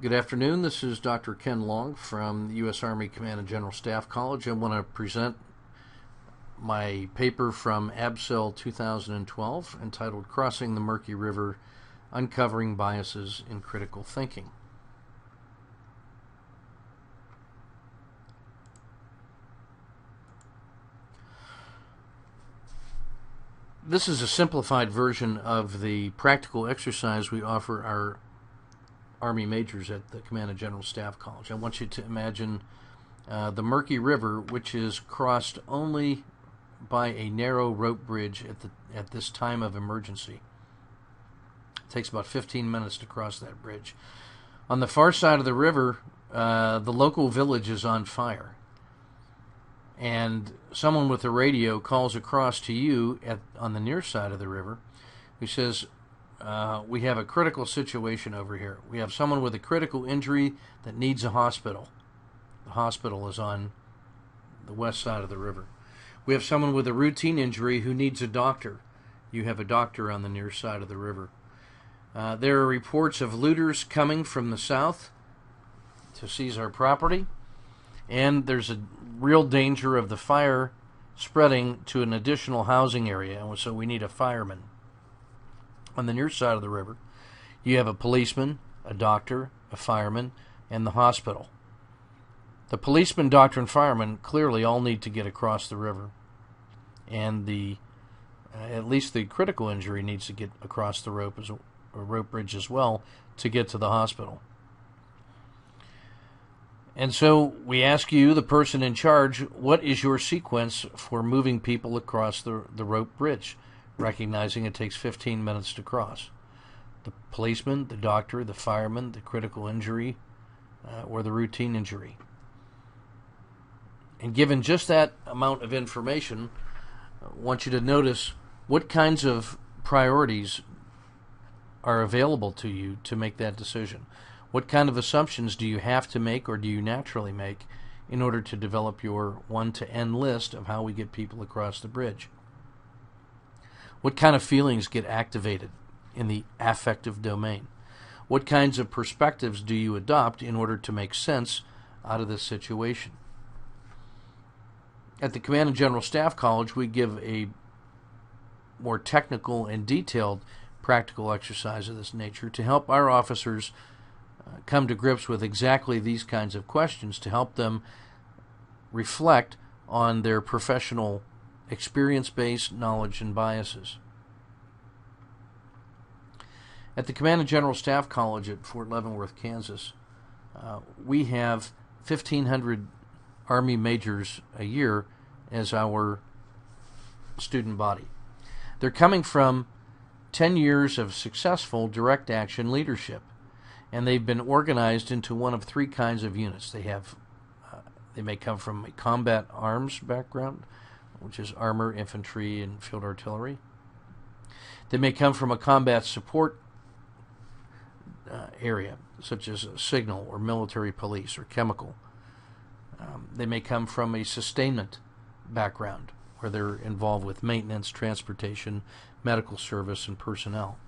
Good afternoon. This is Dr. Ken Long from the U.S. Army Command and General Staff College. I want to present my paper from ABCEL 2012 entitled Crossing the Murky River, Uncovering Biases in Critical Thinking. This is a simplified version of the practical exercise we offer our Army majors at the Command and General Staff College. I want you to imagine the Murky River, which is crossed only by a narrow rope bridge at this time of emergency. It takes about 15 minutes to cross that bridge. On the far side of the river, the local village is on fire. And someone with a radio calls across to you on the near side of the river who says, we have a critical situation over here. We have someone with a critical injury that needs a hospital. The hospital is on the west side of the river. We have someone with a routine injury who needs a doctor. You have a doctor on the near side of the river. There are reports of looters coming from the south to seize our property. And there's a real danger of the fire spreading to an additional housing area, and so we need a fireman. On the near side of the river, you have a policeman, a doctor, a fireman, and the hospital. The policeman, doctor, and fireman clearly all need to get across the river, and at least the critical injury needs to get across the rope bridge as well to get to the hospital. And so we ask you, the person in charge, what is your sequence for moving people across the rope bridge, recognizing it takes 15 minutes to cross? The policeman, the doctor, the fireman, the critical injury, or the routine injury. And given just that amount of information, I want you to notice what kinds of priorities are available to you to make that decision. What kind of assumptions do you have to make or do you naturally make in order to develop your 1 to N list of how we get people across the bridge? What kind of feelings get activated in the affective domain? What kinds of perspectives do you adopt in order to make sense out of this situation? At the Command and General Staff College, we give a more technical and detailed practical exercise of this nature to help our officers come to grips with exactly these kinds of questions, to help them reflect on their professional experience-based knowledge and biases. At the Command and General Staff College at Fort Leavenworth, Kansas, we have 1,500 Army majors a year as our student body. They're coming from 10 years of successful direct action leadership, and they've been organized into one of three kinds of units. They may come from a combat arms background, which is armor, infantry, and field artillery. They may come from a combat support area, such as signal or military police or chemical. They may come from a sustainment background, where they're involved with maintenance, transportation, medical service, and personnel.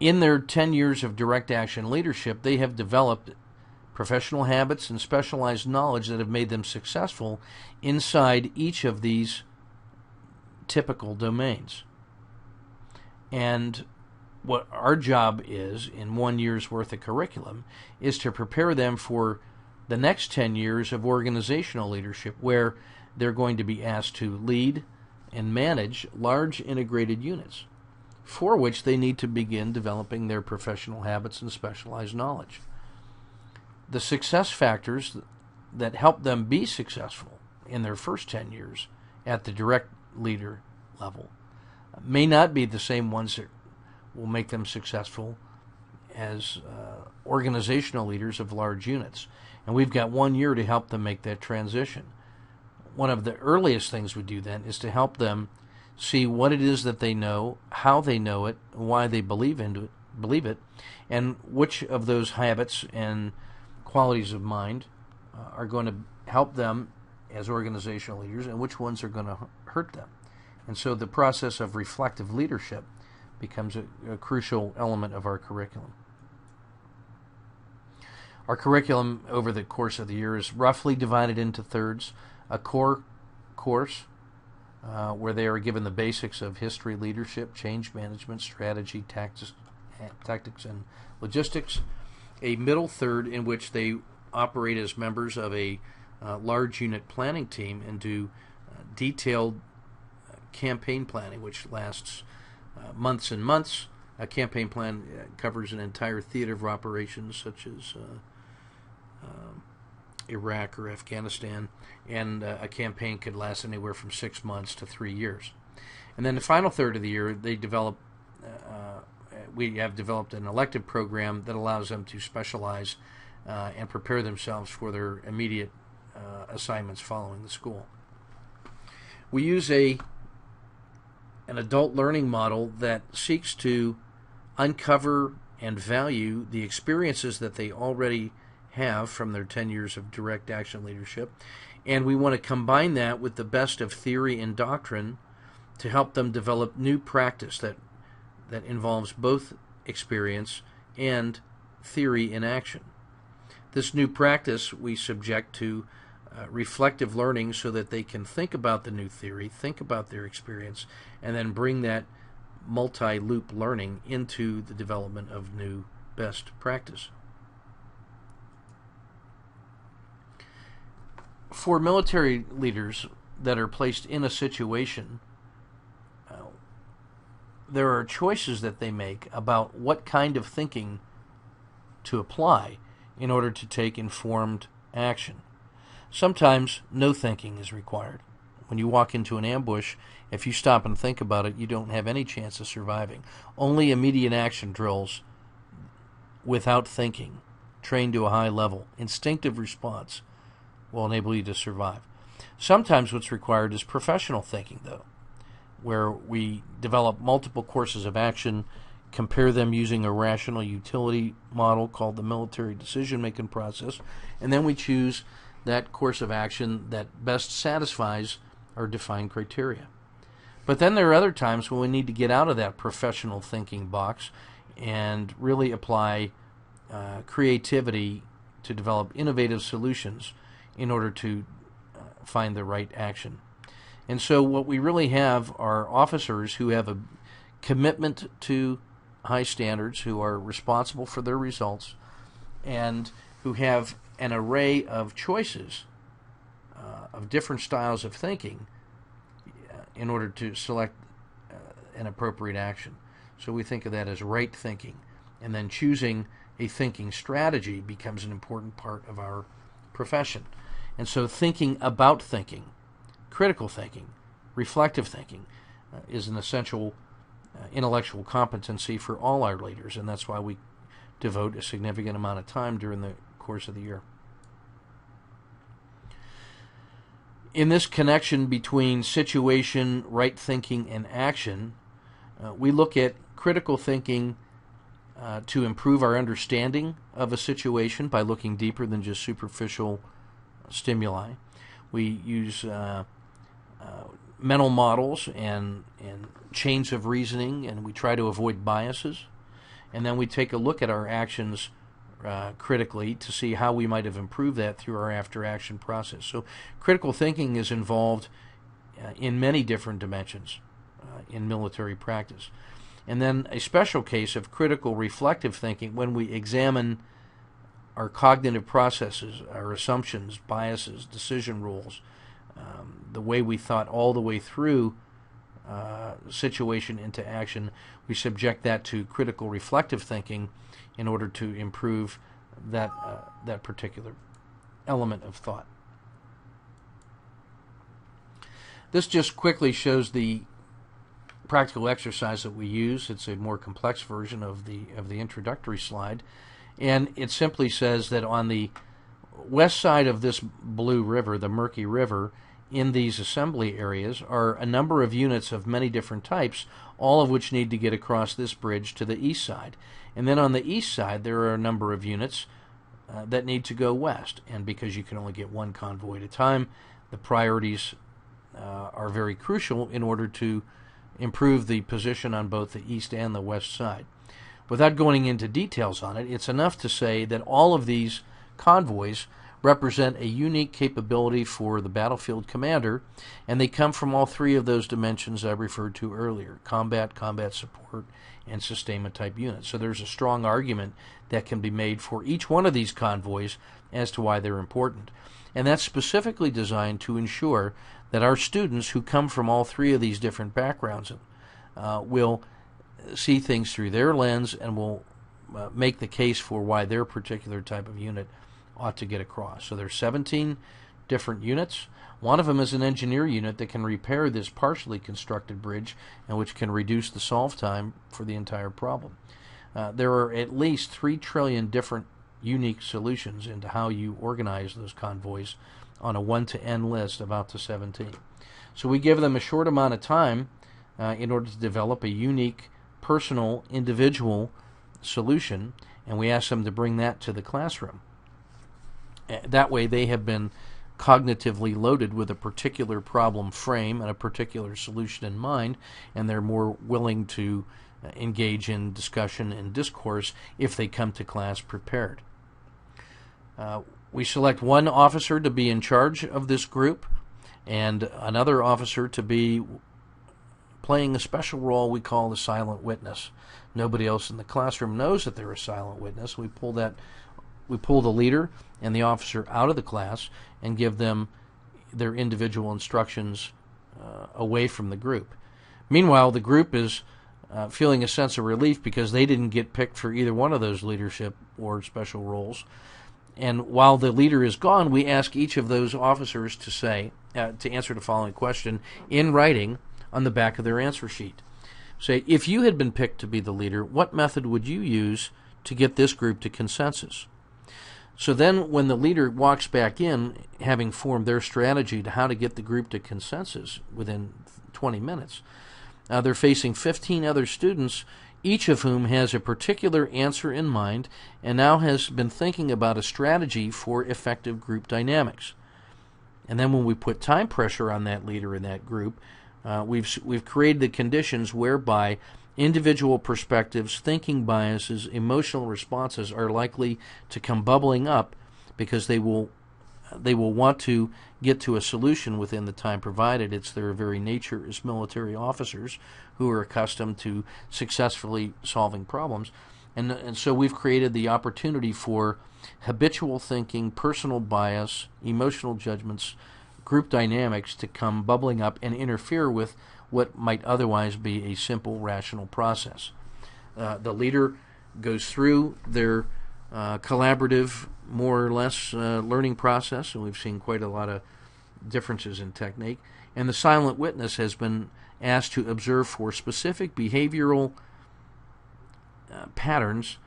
In their 10 years of direct action leadership, they have developed professional habits and specialized knowledge that have made them successful inside each of these typical domains. And what our job is, in 1 year's worth of curriculum, is to prepare them for the next 10 years of organizational leadership, where they're going to be asked to lead and manage large integrated units, for which they need to begin developing their professional habits and specialized knowledge. The success factors that help them be successful in their first 10 years at the direct leader level may not be the same ones that will make them successful as organizational leaders of large units. And we've got 1 year to help them make that transition. One of the earliest things we do then is to help them see what it is that they know, how they know it, why they believe it, and which of those habits and qualities of mind are going to help them as organizational leaders, and which ones are going to hurt them. And so the process of reflective leadership becomes a crucial element of our curriculum. Our curriculum over the course of the year is roughly divided into thirds: a core course where they are given the basics of history, leadership, change management, strategy, tactics, and logistics; a middle third in which they operate as members of a large unit planning team and do detailed campaign planning, which lasts months and months. A campaign plan covers an entire theater of operations, such as Iraq or Afghanistan, and a campaign could last anywhere from 6 months to 3 years. And then the final third of the year, they develop. We have developed an elective program that allows them to specialize and prepare themselves for their immediate assignments following the school. We use an adult learning model that seeks to uncover and value the experiences that they already have from their 10 years of direct action leadership, and we want to combine that with the best of theory and doctrine to help them develop new practice that involves both experience and theory in action. This new practice we subject to reflective learning so that they can think about the new theory, think about their experience, and then bring that multi-loop learning into the development of new best practice. For military leaders that are placed in a situation, there are choices that they make about what kind of thinking to apply in order to take informed action. Sometimes no thinking is required. When you walk into an ambush, if you stop and think about it, you don't have any chance of surviving. Only immediate action drills without thinking, trained to a high level, instinctive response will enable you to survive. Sometimes what's required is professional thinking, though, where we develop multiple courses of action, compare them using a rational utility model called the military decision-making process, and then we choose that course of action that best satisfies our defined criteria. But then there are other times when we need to get out of that professional thinking box and really apply creativity to develop innovative solutions in order to find the right action. And so what we really have are officers who have a commitment to high standards, who are responsible for their results, and who have an array of choices of different styles of thinking in order to select an appropriate action. So we think of that as right thinking. And then choosing a thinking strategy becomes an important part of our profession. And so thinking about thinking, critical thinking, reflective thinking is an essential intellectual competency for all our leaders, and that's why we devote a significant amount of time during the course of the year. In this connection between situation, right thinking, and action, we look at critical thinking to improve our understanding of a situation by looking deeper than just superficial stimuli. We use mental models and chains of reasoning, and we try to avoid biases. And then we take a look at our actions critically to see how we might have improved that through our after-action process. So critical thinking is involved in many different dimensions in military practice. And then a special case of critical reflective thinking when we examine our cognitive processes, our assumptions, biases, decision rules, the way we thought all the way through situation into action. We subject that to critical reflective thinking in order to improve that particular element of thought. This just quickly shows the practical exercise that we use. It's a more complex version of the introductory slide, and it simply says that on the west side of this blue river, the Murky River, in these assembly areas are a number of units of many different types, all of which need to get across this bridge to the east side. And then on the east side, there are a number of units that need to go west. And because you can only get one convoy at a time, the priorities are very crucial in order to improve the position on both the east and the west side. Without going into details on it, it's enough to say that all of these convoys represent a unique capability for the battlefield commander, and they come from all three of those dimensions I referred to earlier: combat, combat support, and sustainment type units. So there's a strong argument that can be made for each one of these convoys as to why they're important. And that's specifically designed to ensure that our students who come from all three of these different backgrounds will see things through their lens and will make the case for why their particular type of unit ought to get across. So there's 17 different units. One of them is an engineer unit that can repair this partially constructed bridge and which can reduce the solve time for the entire problem. There are at least 3 trillion different unique solutions into how you organize those convoys on a 1 to n list of out to 17. So we give them a short amount of time in order to develop a unique, personal, individual solution, and we ask them to bring that to the classroom. That way they have been cognitively loaded with a particular problem frame and a particular solution in mind, and they're more willing to engage in discussion and discourse if they come to class prepared. We select one officer to be in charge of this group and another officer to be playing a special role we call the silent witness. Nobody else in the classroom knows that they're a silent witness. We pull the leader and the officer out of the class and give them their individual instructions away from the group. Meanwhile, the group is feeling a sense of relief because they didn't get picked for either one of those leadership or special roles. And while the leader is gone, we ask each of those officers to answer the following question in writing on the back of their answer sheet. Say, if you had been picked to be the leader, what method would you use to get this group to consensus? So then when the leader walks back in, having formed their strategy to how to get the group to consensus within 20 minutes, they're facing 15 other students, each of whom has a particular answer in mind and now has been thinking about a strategy for effective group dynamics. And then when we put time pressure on that leader in that group, we've created the conditions whereby individual perspectives, thinking biases, emotional responses are likely to come bubbling up because they will want to get to a solution within the time provided. It's their very nature as military officers who are accustomed to successfully solving problems. And so we've created the opportunity for habitual thinking, personal bias, emotional judgments, group dynamics to come bubbling up and interfere with what might otherwise be a simple, rational process. The leader goes through their collaborative, more or less, learning process, and we've seen quite a lot of differences in technique. And the silent witness has been asked to observe for specific behavioral patterns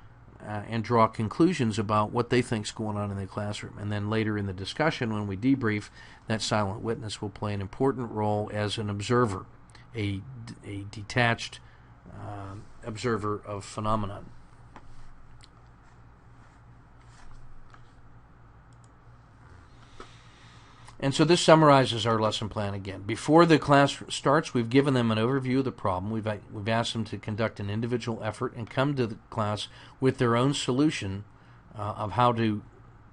and draw conclusions about what they think is going on in the classroom. And then later in the discussion, when we debrief, that silent witness will play an important role as an observer, a detached observer of phenomenon. And so this summarizes our lesson plan again. Before the class starts, we've given them an overview of the problem. We've asked them to conduct an individual effort and come to the class with their own solution of how to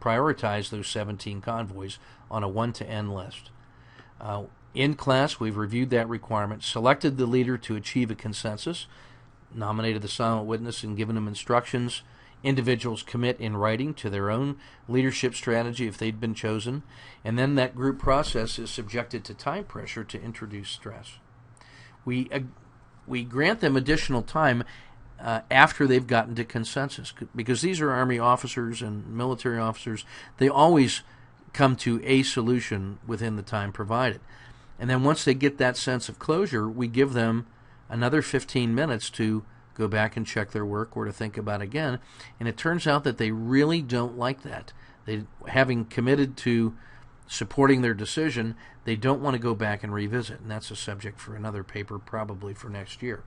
prioritize those 17 convoys on a 1 to n list. In class, we've reviewed that requirement, selected the leader to achieve a consensus, nominated the silent witness and given them instructions. Individuals commit in writing to their own leadership strategy if they'd been chosen, and then that group process is subjected to time pressure to introduce stress. We grant them additional time after they've gotten to consensus, because these are Army officers and military officers. They always come to a solution within the time provided. And then once they get that sense of closure, we give them another 15 minutes to go back and check their work or to think about again. And it turns out that they really don't like that. They, having committed to supporting their decision, they don't want to go back and revisit. And that's a subject for another paper, probably for next year.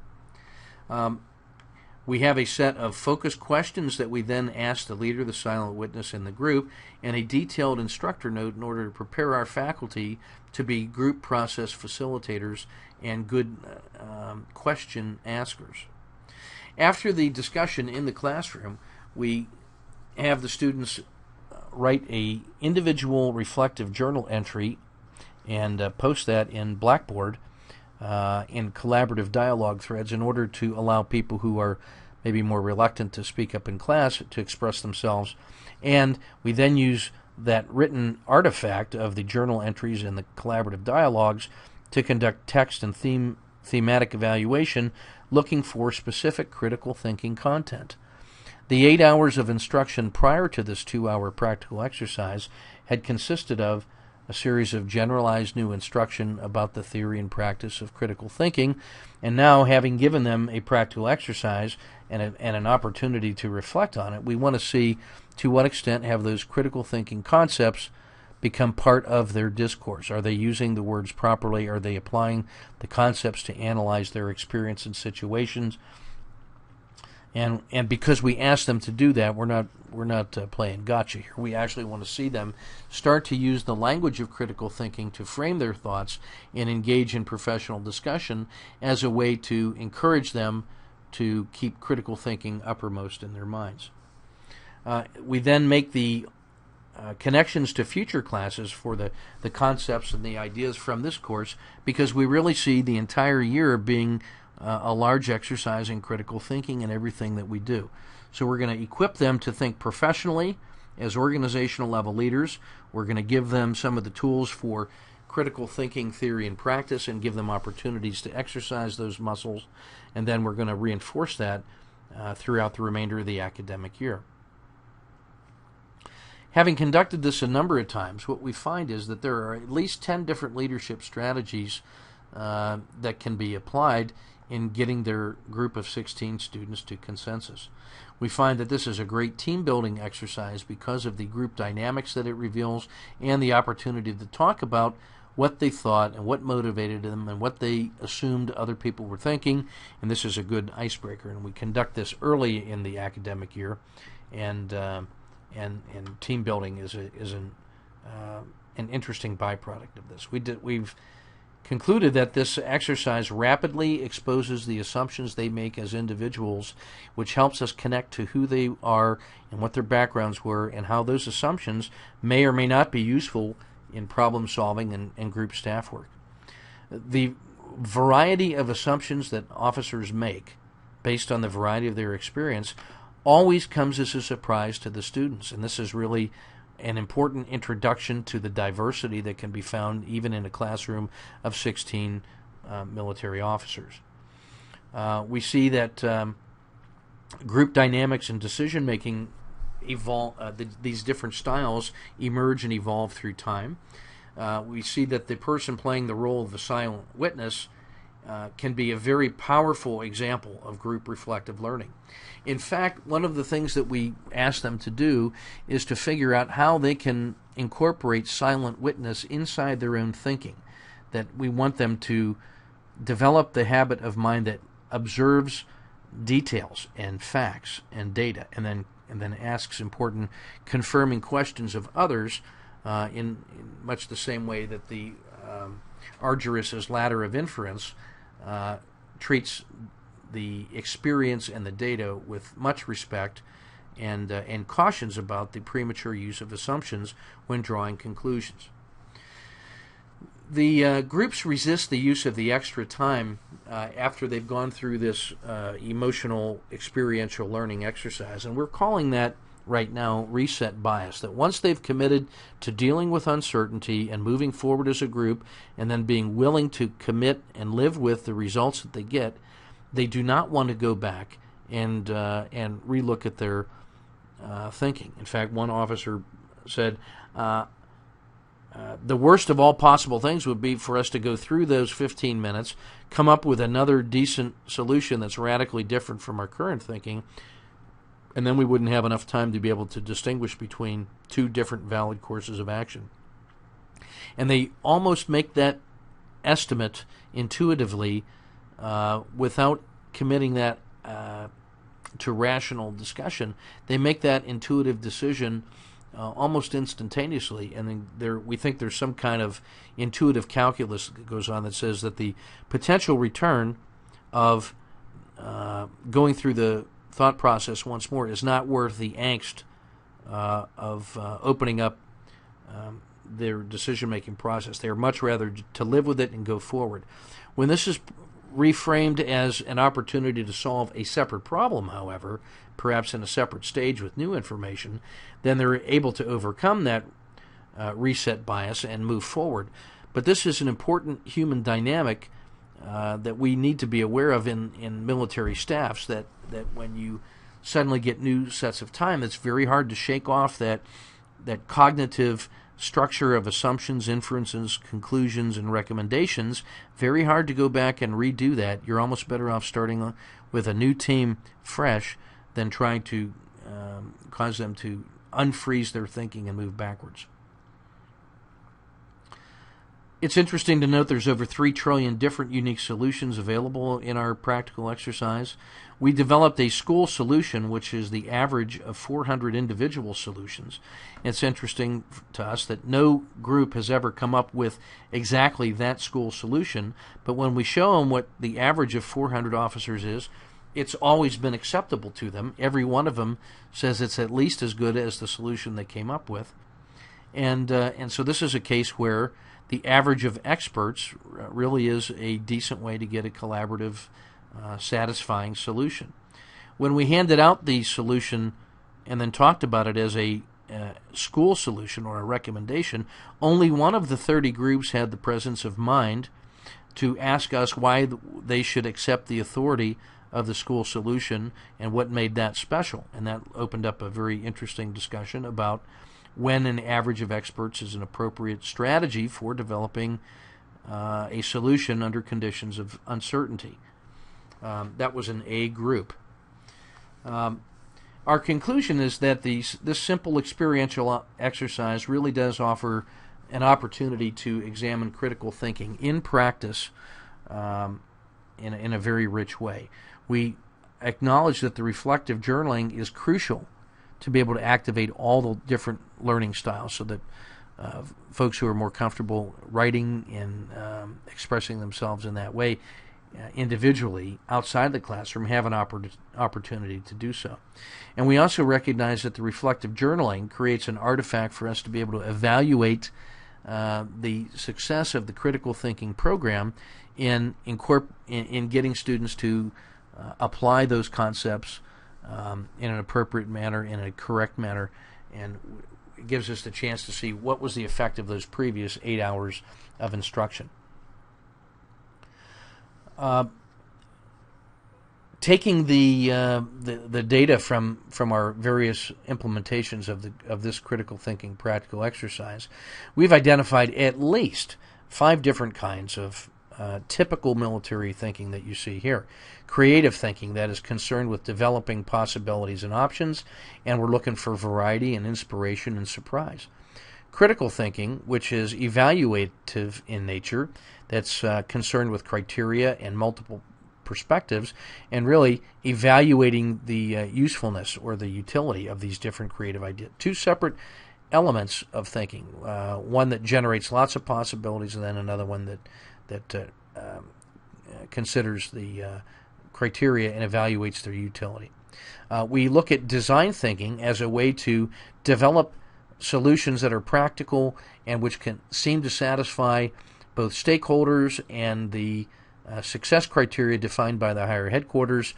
We have a set of focus questions that we then ask the leader, the silent witness, in the group, and a detailed instructor note in order to prepare our faculty to be group process facilitators and good question askers. After the discussion in the classroom, we have the students write a individual reflective journal entry and post that in Blackboard in collaborative dialogue threads in order to allow people who are maybe more reluctant to speak up in class to express themselves. And we then use that written artifact of the journal entries and the collaborative dialogues to conduct text and thematic evaluation looking for specific critical thinking content. The 8 hours of instruction prior to this 2-hour practical exercise had consisted of a series of generalized new instruction about the theory and practice of critical thinking, and now having given them a practical exercise and an opportunity to reflect on it, we want to see to what extent have those critical thinking concepts become part of their discourse. Are they using the words properly? Are they applying the concepts to analyze their experience in situations? And because we ask them to do that, we're not playing gotcha here. We actually want to see them start to use the language of critical thinking to frame their thoughts and engage in professional discussion as a way to encourage them to keep critical thinking uppermost in their minds. We then make the connections to future classes for the concepts and the ideas from this course, because we really see the entire year being a large exercise in critical thinking in everything that we do. So we're going to equip them to think professionally as organizational level leaders. We're going to give them some of the tools for critical thinking theory and practice and give them opportunities to exercise those muscles. And then we're going to reinforce that throughout the remainder of the academic year. Having conducted this a number of times, what we find is that there are at least 10 different leadership strategies that can be applied in getting their group of 16 students to consensus. We find that this is a great team-building exercise because of the group dynamics that it reveals and the opportunity to talk about what they thought and what motivated them and what they assumed other people were thinking, and this is a good icebreaker. And we conduct this early in the academic year, and team building is an interesting byproduct of this. We've concluded that this exercise rapidly exposes the assumptions they make as individuals, which helps us connect to who they are and what their backgrounds were and how those assumptions may or may not be useful in problem solving and group staff work. The variety of assumptions that officers make based on the variety of their experience always comes as a surprise to the students, and this is really an important introduction to the diversity that can be found even in a classroom of 16 military officers. We see that group dynamics and decision-making evolve. These different styles emerge and evolve through time. We see that the person playing the role of the silent witness can be a very powerful example of group reflective learning. In fact, one of the things that we ask them to do is to figure out how they can incorporate silent witness inside their own thinking. That we want them to develop the habit of mind that observes details and facts and data, and then asks important confirming questions of others in much the same way that the arduous ladder of inference treats the experience and the data with much respect and cautions about the premature use of assumptions when drawing conclusions. The groups resist the use of the extra time after they've gone through this emotional experiential learning exercise, and we're calling that right now reset bias, that once they've committed to dealing with uncertainty and moving forward as a group and then being willing to commit and live with the results that they get, they do not want to go back and relook at their thinking. In fact, one officer said, the worst of all possible things would be for us to go through those 15 minutes, come up with another decent solution that's radically different from our current thinking, and then we wouldn't have enough time to be able to distinguish between two different valid courses of action. And they almost make that estimate intuitively without committing that to rational discussion. They make that intuitive decision almost instantaneously, and then we think there's some kind of intuitive calculus that goes on that says that the potential return of going through the thought process once more is not worth the angst of opening up their decision-making process. They are much rather to live with it and go forward. When this is reframed as an opportunity to solve a separate problem, however, perhaps in a separate stage with new information, then they're able to overcome that reset bias and move forward. But this is an important human dynamic that we need to be aware of in military staffs, that when you suddenly get new sets of time, it's very hard to shake off that cognitive structure of assumptions, inferences, conclusions, and recommendations. Very hard to go back and redo that. You're almost better off starting with a new team fresh than trying to cause them to unfreeze their thinking and move backwards. It's interesting to note there's over 3 trillion different unique solutions available in our practical exercise. We developed a school solution, which is the average of 400 individual solutions. It's interesting to us that no group has ever come up with exactly that school solution, but when we show them what the average of 400 officers is, it's always been acceptable to them. Every one of them says it's at least as good as the solution they came up with. And so this is a case where the average of experts really is a decent way to get a collaborative, satisfying solution. When we handed out the solution and then talked about it as a school solution or a recommendation, only one of the 30 groups had the presence of mind to ask us why they should accept the authority of the school solution and what made that special. And that opened up a very interesting discussion about when an average of experts is an appropriate strategy for developing a solution under conditions of uncertainty. That was an A group. Our conclusion is that this simple experiential exercise really does offer an opportunity to examine critical thinking in practice in a very rich way. We acknowledge that the reflective journaling is crucial to be able to activate all the different learning styles so that folks who are more comfortable writing and expressing themselves in that way individually outside the classroom have an opportunity to do so. And we also recognize that the reflective journaling creates an artifact for us to be able to evaluate the success of the critical thinking program in getting students to apply those concepts in an appropriate manner, in a correct manner, and it gives us the chance to see what was the effect of those previous 8 hours of instruction. Taking the data from our various implementations of this critical thinking practical exercise, we've identified at least 5 different kinds of typical military thinking that you see here. Creative thinking, that is concerned with developing possibilities and options, and we're looking for variety and inspiration and surprise. Critical thinking, which is evaluative in nature, that's concerned with criteria and multiple perspectives, and really evaluating the usefulness or the utility of these different creative ideas. 2 separate elements of thinking, one that generates lots of possibilities, and then another one that considers the criteria and evaluates their utility. We look at design thinking as a way to develop solutions that are practical and which can seem to satisfy both stakeholders and the success criteria defined by the higher headquarters.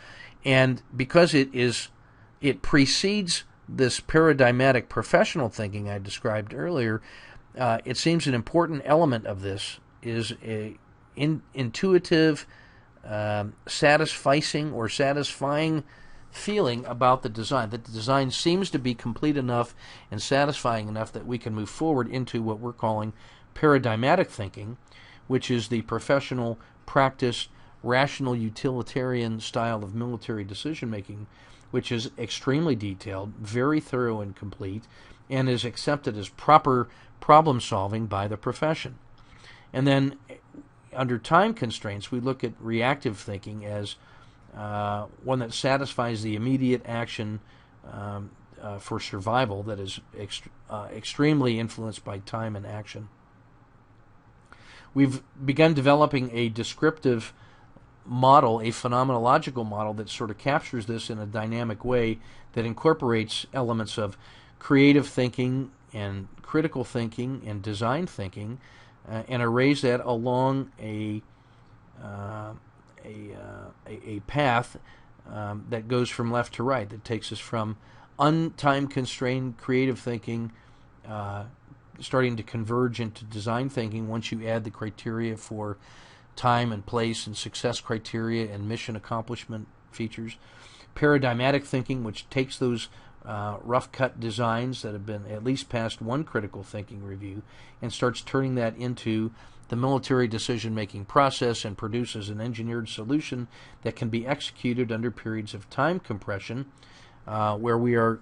And because it precedes this paradigmatic professional thinking I described earlier, it seems an important element of this is a intuitive, satisfying feeling about the design, that the design seems to be complete enough and satisfying enough that we can move forward into what we're calling paradigmatic thinking, which is the professional, practiced, rational, utilitarian style of military decision-making, which is extremely detailed, very thorough and complete, and is accepted as proper problem-solving by the profession. And then under time constraints, we look at reactive thinking as one that satisfies the immediate action for survival that is extremely influenced by time and action. We've begun developing a descriptive model, a phenomenological model that sort of captures this in a dynamic way that incorporates elements of creative thinking and critical thinking and design thinking, and arrays that along a path that goes from left to right, that takes us from untime-constrained creative thinking starting to converge into design thinking once you add the criteria for time and place and success criteria and mission accomplishment features. Paradigmatic thinking, which takes those rough-cut designs that have been at least past one critical thinking review and starts turning that into the military decision-making process and produces an engineered solution that can be executed under periods of time compression, where we are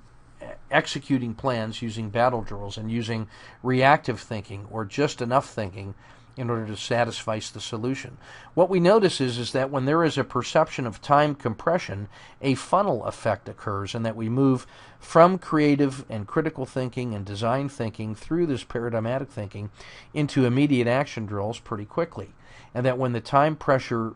executing plans using battle drills and using reactive thinking or just enough thinking in order to satisfy the solution. What we notice is that when there is a perception of time compression, a funnel effect occurs, and that we move from creative and critical thinking and design thinking through this paradigmatic thinking into immediate action drills pretty quickly. And that when the time pressure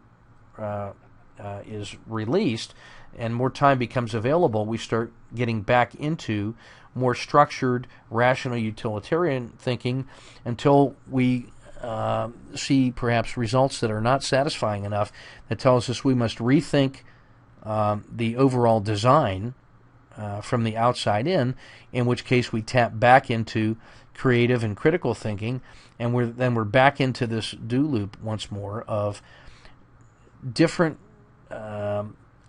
is released and more time becomes available, we start getting back into more structured, rational, utilitarian thinking until we see perhaps results that are not satisfying enough, that tells us we must rethink the overall design from the outside in which case we tap back into creative and critical thinking, and we're back into this do loop once more of different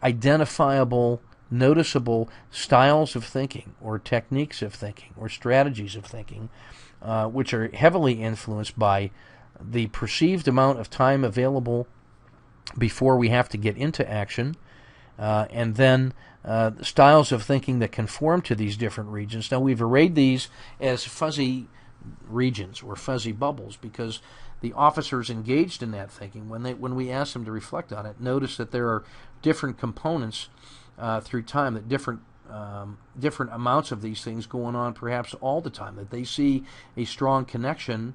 identifiable, noticeable styles of thinking or techniques of thinking or strategies of thinking, which are heavily influenced by the perceived amount of time available before we have to get into action, and then styles of thinking that conform to these different regions. Now, we've arrayed these as fuzzy regions or fuzzy bubbles because the officers engaged in that thinking, when we ask them to reflect on it, notice that there are different components through time, that different amounts of these things going on perhaps all the time, that they see a strong connection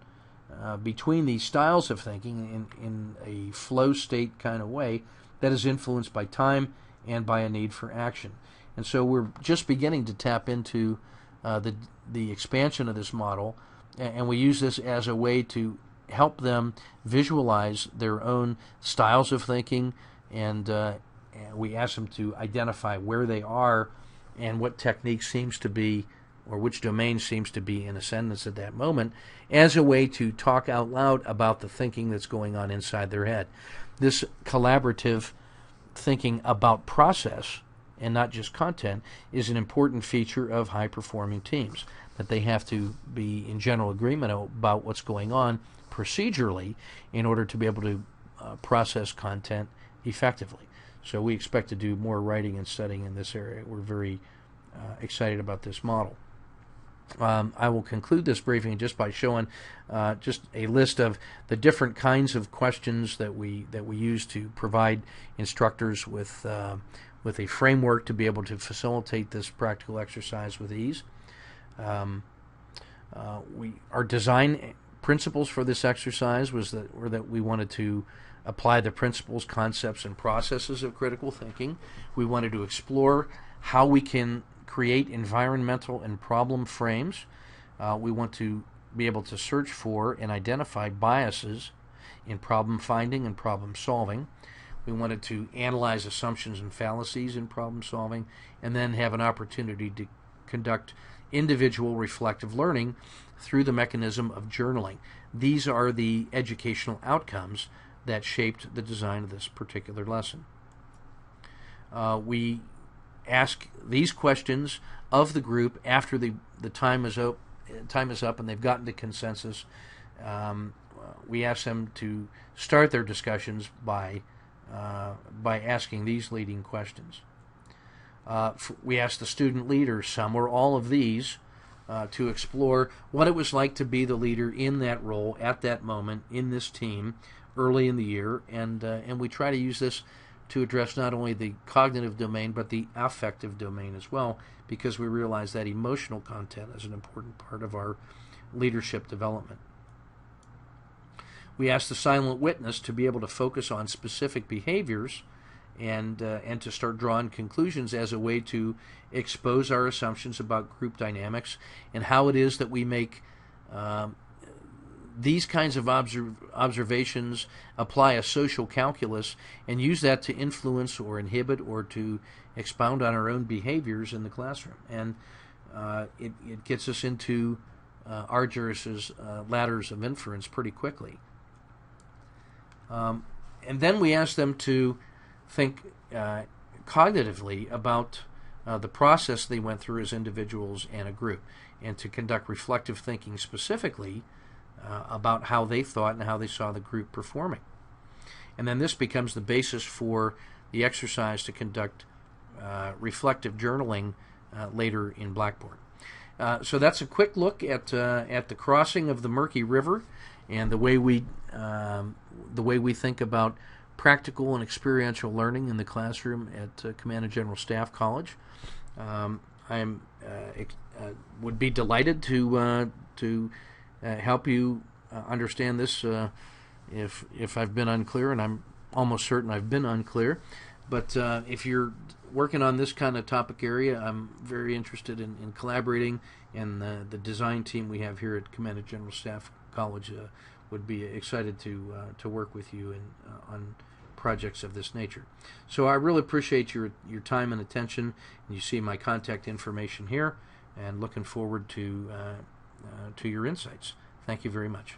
between these styles of thinking in a flow state kind of way that is influenced by time and by a need for action. And so we're just beginning to tap into the expansion of this model, and we use this as a way to help them visualize their own styles of thinking, and we ask them to identify where they are and what technique seems to be, or which domain seems to be in ascendance at that moment, as a way to talk out loud about the thinking that's going on inside their head. This collaborative thinking about process and not just content is an important feature of high-performing teams, that they have to be in general agreement about what's going on procedurally in order to be able to process content effectively. So we expect to do more writing and studying in this area. We're very excited about this model. I will conclude this briefing just by showing just a list of the different kinds of questions that we use to provide instructors with a framework to be able to facilitate this practical exercise with ease. Our design principles for this exercise were that we wanted to apply the principles, concepts, and processes of critical thinking. We wanted to explore how we can create environmental and problem frames. We want to be able to search for and identify biases in problem finding and problem solving. We wanted to analyze assumptions and fallacies in problem solving, and then have an opportunity to conduct individual reflective learning through the mechanism of journaling. These are the educational outcomes that shaped the design of this particular lesson. We ask these questions of the group after the time is up and they've gotten to consensus. We ask them to start their discussions by asking these leading questions. We ask the student leaders, some or all of these, to explore what it was like to be the leader in that role at that moment in this team early in the year, and we try to use this to address not only the cognitive domain but the affective domain as well, because we realize that emotional content is an important part of our leadership development. We ask the silent witness to be able to focus on specific behaviors and to start drawing conclusions as a way to expose our assumptions about group dynamics and how it is that we make these kinds of observations, apply a social calculus, and use that to influence or inhibit or to expound on our own behaviors in the classroom. And it gets us into arduous ladders of inference pretty quickly. And then we ask them to think cognitively about the process they went through as individuals and a group, and to conduct reflective thinking specifically about how they thought and how they saw the group performing. And then this becomes the basis for the exercise to conduct reflective journaling later in Blackboard. So that's a quick look at the crossing of the Murky River and the way we think about practical and experiential learning in the classroom at Command and General Staff College. I would be delighted to help you understand this if I've been unclear, and I'm almost certain I've been unclear. But if you're working on this kind of topic area, I'm very interested in collaborating, and the design team we have here at Command and General Staff College would be excited to work with you on projects of this nature. So I really appreciate your time and attention. You see my contact information here, and looking forward to your insights. Thank you very much.